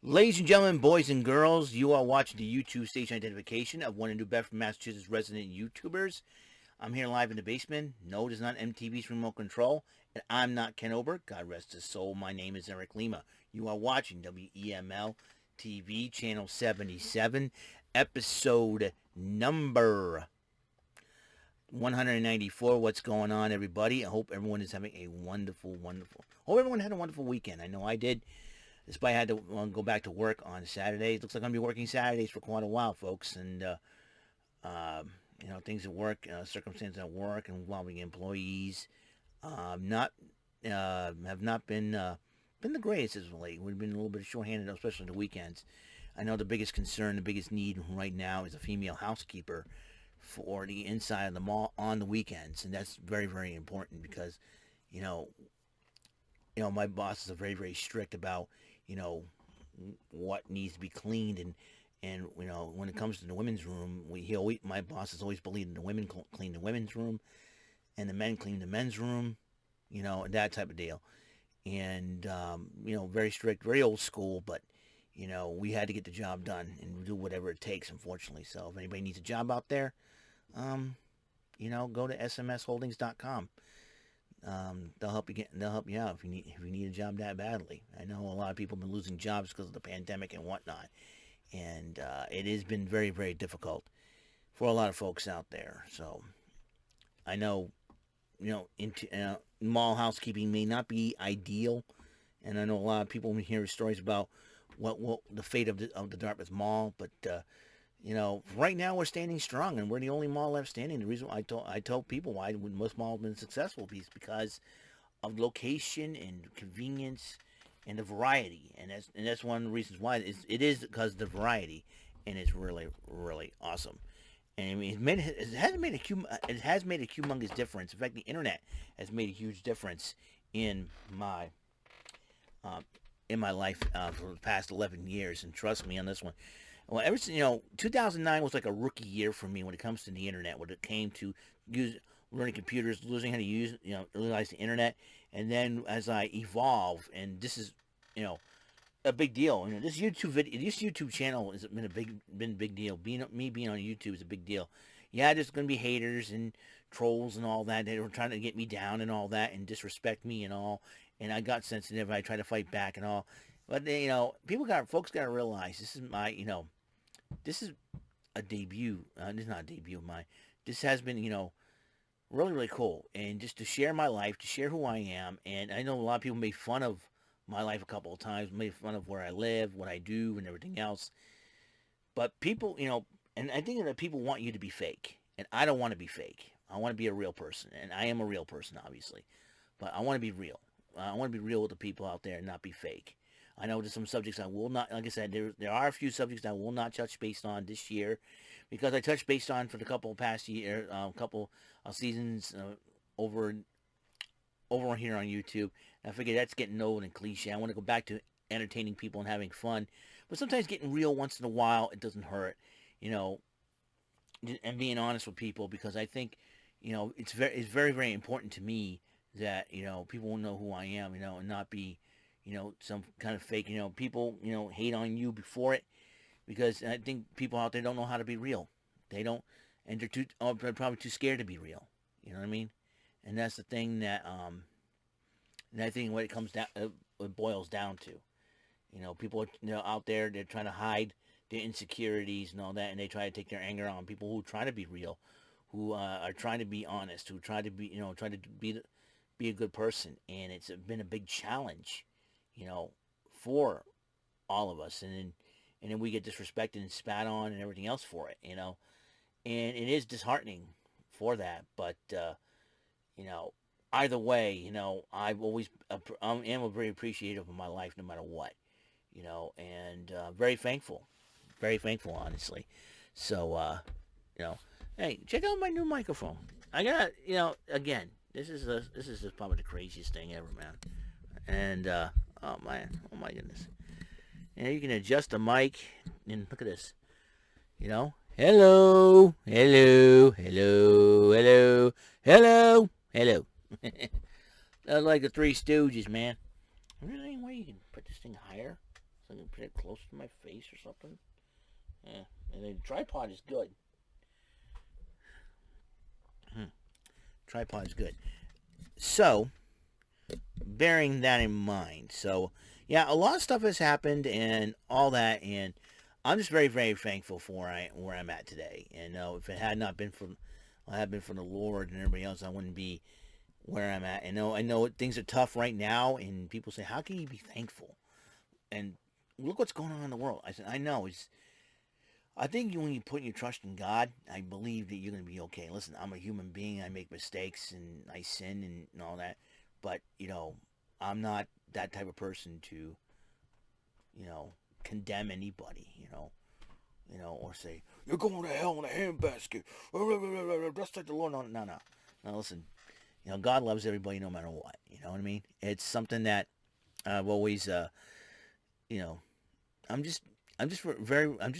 Ladies and gentlemen, boys and girls, you are watching the YouTube station identification of one of New Bedford, Massachusetts resident YouTubers. I'm here live in the basement. No, it is not MTV's remote control, and I'm not Ken Ober. God rest his soul. My name is Eric Lima. You are watching WEML-TV, channel 77, episode number 194. What's going on, everybody? I hope everyone is having a wonderful. Hope everyone had a wonderful weekend. I know I did. Despite I had to go back to work on Saturdays. Looks like I'm going to be working Saturdays for quite a while, folks. And, things at work, circumstances at work involving employees have not been the greatest as of late. We've been a little bit short-handed, especially the weekends. I know the biggest concern, the biggest need right now is a female housekeeper for the inside of the mall on the weekends. And that's very, very important because, my bosses are very, very strict about, what needs to be cleaned and when it comes to the women's room, my bosses always believe the women clean the women's room and the men clean the men's room, that type of deal. And very strict, very old school, but we had to get the job done and do whatever it takes, unfortunately. So if anybody needs a job out there, go to smsholdings.com. They'll help you out if you need a job that badly. I know a lot of people have been losing jobs because of the pandemic and whatnot, and it has been very, very difficult for a lot of folks out there. So I know, mall housekeeping may not be ideal, and I know a lot of people hear stories about what the fate of the Dartmouth Mall, but right now we're standing strong, and we're the only mall left standing. The reason I told people why most malls have been successful is because of location and convenience and the variety, and that's one of the reasons why it is because of the variety, and it's really, really awesome. And I mean, it has made a humongous difference. In fact, the internet has made a huge difference in my life for the past 11 years, and trust me on this one. Well, ever since 2009 was like a rookie year for me when it comes to the internet. When it came to learning computers, losing how to utilize the internet, and then as I evolve, and this is, a big deal. This YouTube channel has been a big deal. Being on YouTube is a big deal. Yeah, there's gonna be haters and trolls and all that. They were trying to get me down and all that and disrespect me and all. And I got sensitive. I tried to fight back and all. But folks got to realize this is a debut. This is not a debut of mine. This has been, really, really cool. And just to share my life, to share who I am. And I know a lot of people made fun of my life a couple of times, made fun of where I live, what I do, and everything else. But people, and I think that people want you to be fake. And I don't want to be fake. I want to be a real person. And I am a real person, obviously. But I want to be real. I want to be real with the people out there and not be fake. I know there's some subjects I will not, like I said, there are a few subjects I will not touch based on this year, because I touched based on for the past seasons over here on YouTube. And I figure that's getting old and cliche. I want to go back to entertaining people and having fun, but sometimes getting real once in a while, it doesn't hurt, and being honest with people, because I think, it's very, very important to me that, people will know who I am, and not be, some kind of fake, people, hate on you before it, because I think people out there don't know how to be real. They don't, and they're probably too scared to be real. You know what I mean? And that's the thing that, and I think what it comes down, it boils down to, people, out there, they're trying to hide their insecurities and all that, and they try to take their anger on people who try to be real, who are trying to be honest, who try to be, be a good person, and it's been a big challenge, for all of us, and then we get disrespected and spat on and everything else for it, and it is disheartening for that, but either way, I've always I am very appreciative of my life no matter what, and very thankful, honestly. So hey, check out my new microphone. I got again. This is just probably the craziest thing ever, man. And oh my goodness. You can adjust the mic, and look at this. Hello, hello, hello, hello, hello. That's like the Three Stooges, man. Is there any way you can put this thing higher? So I'm gonna put it close to my face or something. Yeah, and then the tripod is good. Tripod is good. So, bearing that in mind, so yeah, a lot of stuff has happened and all that, and I'm just very, very thankful for where I'm at today. And if it had not been for, had been for the Lord and everybody else, I wouldn't be where I'm at. I know things are tough right now, and people say, "How can you be thankful?" And look what's going on in the world. I said, I know. I think when you put your trust in God, I believe that you're going to be okay. Listen, I'm a human being. I make mistakes and I sin and all that. But, I'm not that type of person to, condemn anybody, or say, you're going to hell in a handbasket. Just like the Lord. No, no, no. No, listen, God loves everybody no matter what. You know what I mean? It's something that I've always, you know, I'm just I'm just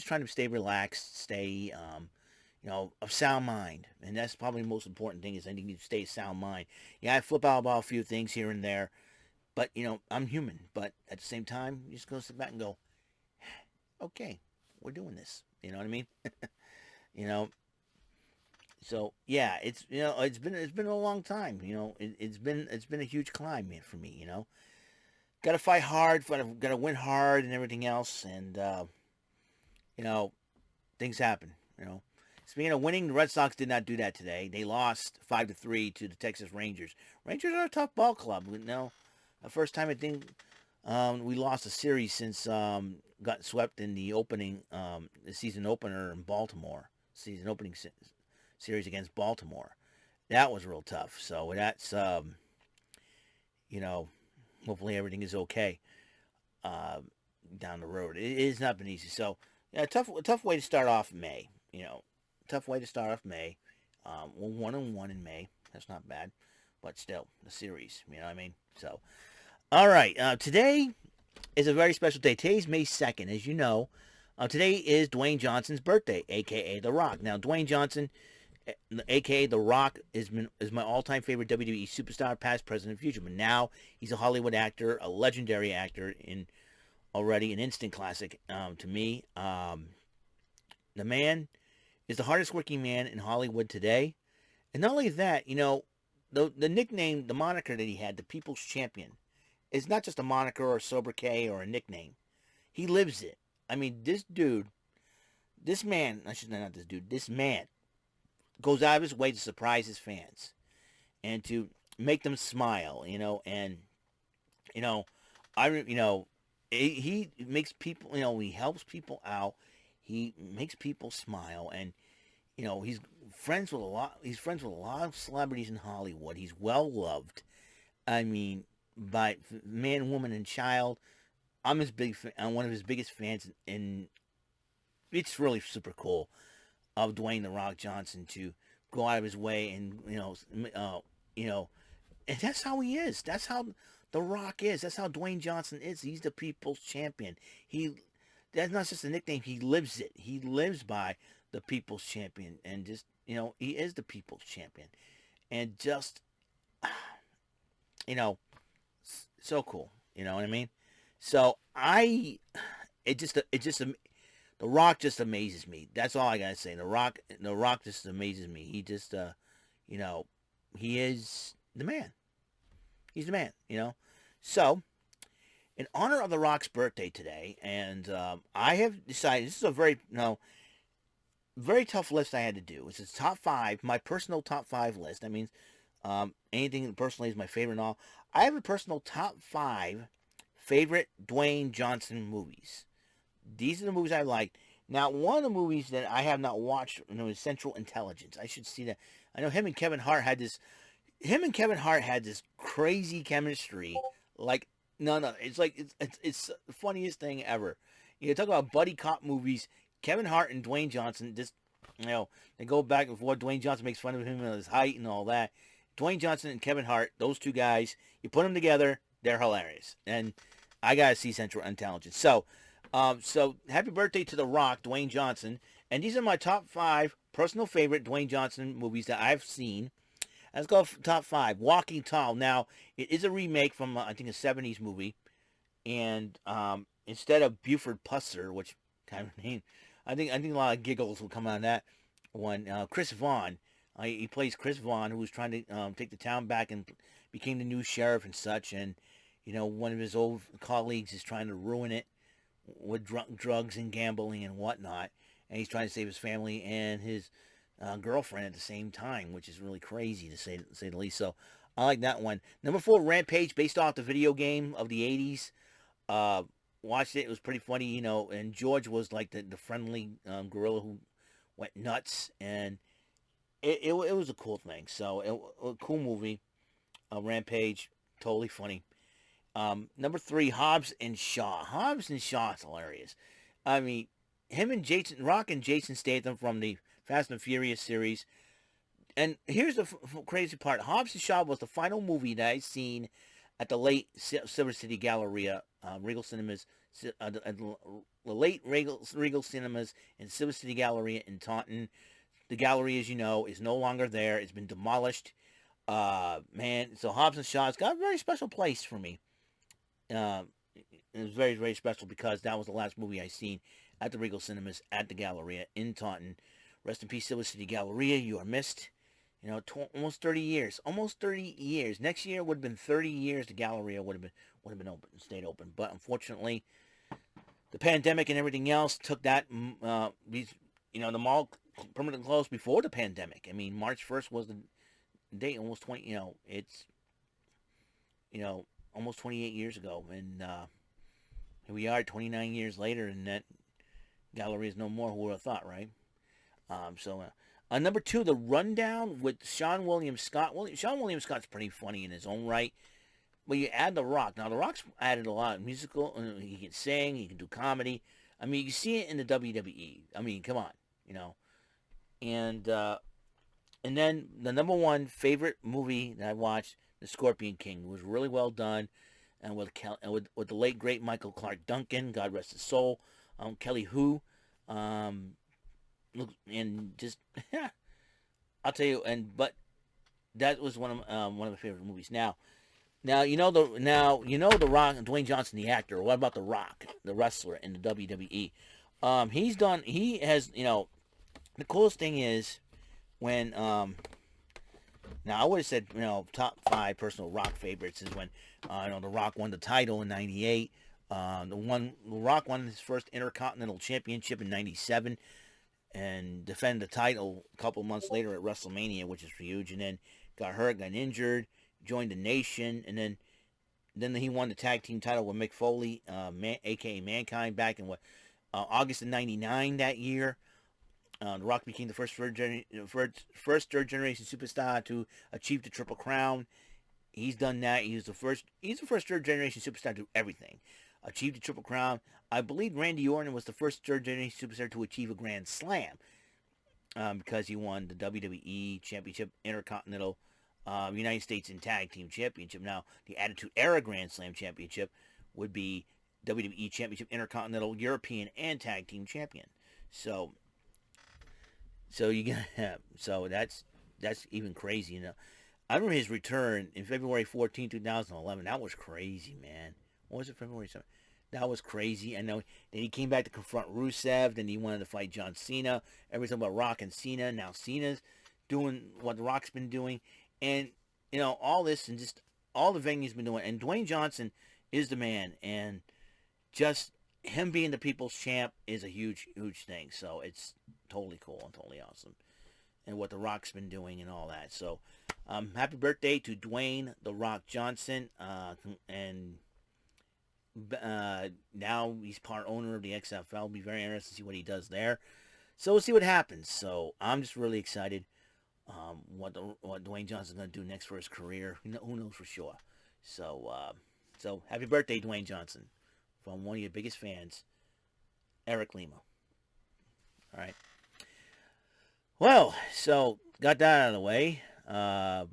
trying to stay relaxed, stay of sound mind, and that's probably the most important thing is I need to stay sound mind. Yeah, I flip out about a few things here and there, but I'm human. But at the same time, you just go sit back and go, okay, we're doing this. You know what I mean? you know. So yeah, it's been a long time. It's been a huge climb, man, for me. Got to fight hard, got to win hard, and everything else, and you know, things happen. Speaking of winning, the Red Sox did not do that today. They lost 5-3 to the Texas Rangers. Rangers are a tough ball club. The first time I think we lost a series since got swept in the season opener in Baltimore. Season opening series against Baltimore. That was real tough. So that's hopefully everything is okay down the road. It has not been easy. So yeah, tough way to start off May. Tough way to start off May. We're 1-1 in May. That's not bad, but still the series. You know what I mean? So, all right. Today is a very special day. Today's May 2nd, as you know. Today is Dwayne Johnson's birthday, aka The Rock. Now, Dwayne Johnson, aka The Rock, is my all-time favorite WWE superstar, past, present, and future. But now he's a Hollywood actor, a legendary actor, already an instant classic to me. The man is the hardest working man in Hollywood today. And not only that, the nickname, the moniker that he had, the People's Champion, is not just a moniker or a sobriquet or a nickname. He lives it. I mean, this man goes out of his way to surprise his fans and to make them smile, and, he makes people, he helps people out. He makes people smile, and he's friends with a lot of celebrities in Hollywood. He's well loved. I mean, by man, woman, and child. I'm one of his biggest fans, and it's really super cool of Dwayne The Rock Johnson to go out of his way and and that's how he is. That's how The Rock is. That's how Dwayne Johnson is. He's the people's champion. That's not just a nickname. He lives it. He lives by the people's champion, and just he is the people's champion, and just so cool. You know what I mean? So The Rock just amazes me. That's all I gotta say. The Rock just amazes me. He just, he is the man. He's the man. So, in honor of The Rock's birthday today, and I have decided this is a very, very tough list I had to do. It's a top 5, my personal top 5 list. That means anything that personally is my favorite and all. I have a personal top 5 favorite Dwayne Johnson movies. These are the movies I liked. Now, one of the movies that I have not watched is Central Intelligence. I should see that. I know him and Kevin Hart had this crazy chemistry. Like, no, it's like it's the funniest thing ever. You talk about buddy cop movies. Kevin Hart and Dwayne Johnson just, they go back and forth. Dwayne Johnson makes fun of him and his height and all that. Dwayne Johnson and Kevin Hart, those two guys, you put them together, they're hilarious. And I gotta see Central Intelligence. So happy birthday to The Rock, Dwayne Johnson. And these are my top 5 personal favorite Dwayne Johnson movies that I've seen. Let's go top 5. Walking Tall. Now, it is a remake from, I think, a 70s movie. and instead of Buford Pusser, which kind of name, I think a lot of giggles will come out of that one. Chris Vaughn, he plays Chris Vaughn, who was trying to take the town back and became the new sheriff and such. And one of his old colleagues is trying to ruin it with drugs and gambling and whatnot, and he's trying to save his family and his girlfriend at the same time, which is really crazy to say the least. So I like that one. Number 4, Rampage, based off the video game of the 80s. Uh, Watched it. It was pretty funny, and George was like the friendly gorilla who went nuts, and it was a cool thing. So, a cool movie. Rampage, totally funny. Number 3, Hobbs and Shaw. Hobbs and Shaw is hilarious. I mean, him and Jason Rock and Jason Statham from the Fast and Furious series. And here's the crazy part: Hobbs and Shaw was the final movie that I seen at the late Silver City Galleria, Regal Cinemas, the late Regal Cinemas in Silver City Galleria in Taunton. The gallery, as you know, is no longer there. It's been demolished. Man, so Hobbs and Shaw's got a very special place for me. It was very, very special because that was the last movie I seen at the Regal Cinemas at the Galleria in Taunton. Rest in peace, Silver City Galleria. You are missed. Almost 30 years. Almost 30 years. Next year would have been 30 years. The Galleria would have been open, stayed open. But unfortunately, the pandemic and everything else took that. The mall permanently closed before the pandemic. I mean, March 1st was the date. Almost 20. It's almost 28 years ago, and here we are, 29 years later, and that gallery is no more. Who would have thought, right? Number 2, The Rundown with Sean William Scott. Sean William Scott's pretty funny in his own right, but you add The Rock. Now, The Rock's added a lot of musical. He can sing. He can do comedy. I mean, you see it in the WWE. I mean, come on, And then the number 1 favorite movie that I watched, The Scorpion King, was really well done, and with the late great Michael Clark Duncan, God rest his soul, Kelly Hu, and just I'll tell you, but that was one of my favorite movies. Now the Rock, Dwayne Johnson, the actor. What about The Rock, the wrestler in the WWE? He has the coolest thing is when now I would have said top 5 personal Rock favorites is when The Rock won the title in '98. The Rock won his first Intercontinental Championship in '97 and defended the title a couple months later at WrestleMania, which is huge. And then got hurt, got injured, joined the Nation, and then he won the tag team title with Mick Foley, aka Mankind, back in August of '99 that year. The Rock became the first third generation superstar to achieve the Triple Crown. He's done that. He's the first third generation superstar to do everything. Achieved the Triple Crown. I believe Randy Orton was the first third generation superstar to achieve a Grand Slam because he won the WWE Championship, Intercontinental, United States and Tag Team Championship. Now, the Attitude Era Grand Slam Championship would be WWE Championship, Intercontinental, European, and Tag Team Champion. So that's even crazy, I remember his return in February 14, 2011. That was crazy, man. What was it, February 7th? That was crazy. I know. Then he came back to confront Rusev. Then he wanted to fight John Cena. Everything about Rock and Cena. Now Cena's doing what The Rock's been doing. And, all this and just all the venues been doing. And Dwayne Johnson is the man. And just him being the people's champ is a huge, huge thing. So it's totally cool and totally awesome. And what The Rock's been doing and all that. So happy birthday to Dwayne The Rock Johnson. And now he's part owner of the XFL. It'll be very interesting to see what he does there. So we'll see what happens. So I'm just really excited what Dwayne Johnson's going to do next for his career. Who knows for sure. So happy birthday, Dwayne Johnson, from one of your biggest fans, Eric Lima. All right. Well, so got that out of the way. That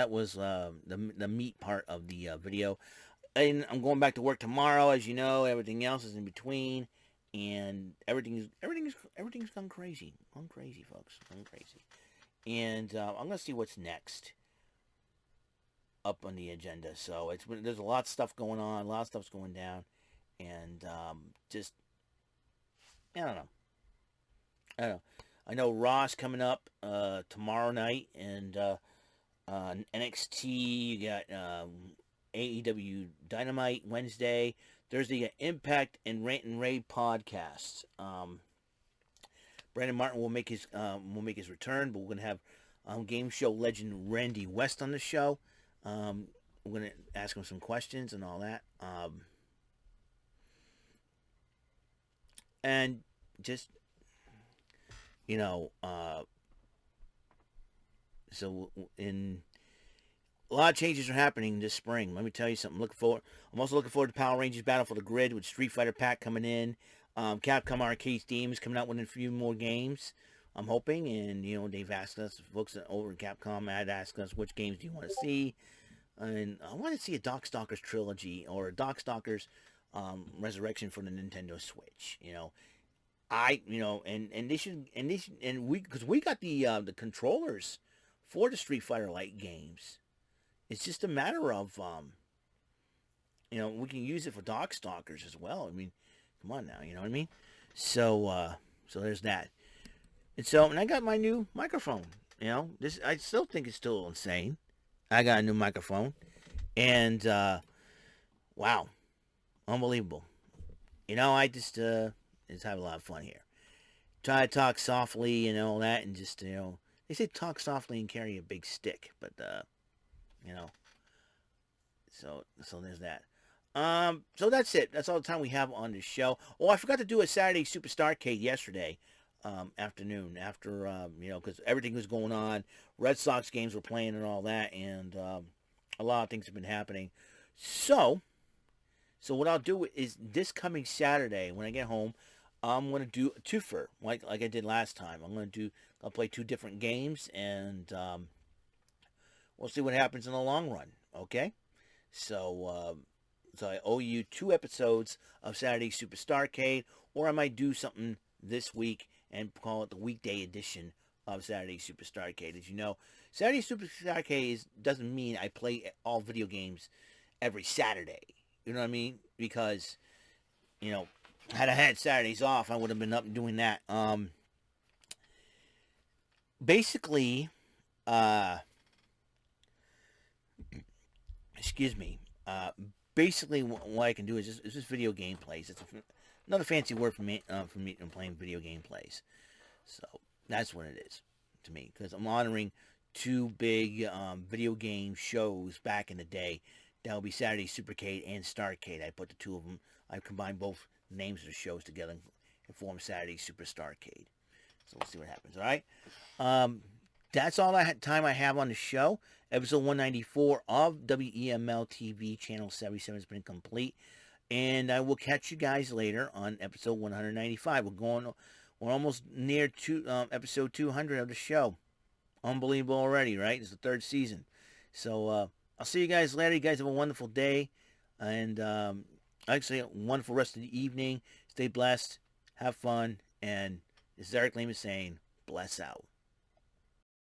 was the meat part of the video. And I'm going back to work tomorrow, as you know. Everything else is in between, and everything's gone crazy. Gone crazy, folks. Gone crazy. And I'm gonna see what's next. up on the agenda. So there's a lot of stuff going on, a lot of stuff's going down, and just I don't know. I don't know. I know Raw's coming up tomorrow night, and NXT. You got AEW Dynamite Wednesday, Thursday. You got Impact and Rant and Rave podcasts. Brandon Martin will make his return, but we're gonna have game show legend Randy West on the show. We're gonna ask him some questions and all that. And just so a lot of changes are happening this spring. Let me tell you something. I'm also looking forward to Power Rangers Battle for the Grid with Street Fighter Pack coming in. Capcom Arcade Steam is coming out with a few more games. I'm hoping, and they've asked us, folks over at Capcom had asked us which games do you want to see, and I want to see a Darkstalkers trilogy or a Darkstalkers Resurrection for the Nintendo Switch. Because we got the controllers for the Street Fighter Lite games. It's just a matter of we can use it for Darkstalkers as well. I mean, come on now, you know what I mean? So there's that. And I got my new microphone. This I still think it's still insane. I got a new microphone, and wow, unbelievable. I just have a lot of fun here. Try to talk softly and all that, and just they say talk softly and carry a big stick, but so there's that. So that's it. That's all the time we have on the show. Oh, I forgot to do a Saturday Superstar Arcade yesterday afternoon after because everything was going on. Red Sox games were playing and all that, and a lot of things have been happening. So what I'll do is this coming Saturday when I get home, I'm gonna do a twofer like I did last time. I'll play 2 different games, and we'll see what happens in the long run. Okay, so I owe you 2 episodes of Saturday Superstar Arcade, or I might do something this week and call it the weekday edition of Saturday Superstar Arcade. As you know, Saturday Superstar Arcade doesn't mean I play all video games every Saturday. You know what I mean? Because, had I had Saturdays off, I would have been up doing that. Basically, excuse me. Basically, what I can do is just video game plays. It's another fancy word for me playing video game plays. So that's what it is to me, because I'm honoring 2 big video game shows back in the day. That will be Saturday Supercade and Starcade. I put the 2 of them. I combined both names of the shows together and form Saturday Superstar Arcade. So we'll see what happens. All right. That's all time I have on the show. Episode 194 of WEML-TV Channel 77 has been complete. And I will catch you guys later on episode 195. We're almost near episode 200 of the show. Unbelievable already, right? It's the 3rd season. So I'll see you guys later. You guys have a wonderful day. And actually, a wonderful rest of the evening. Stay blessed. Have fun. And this is Eric Lehman saying, bless out.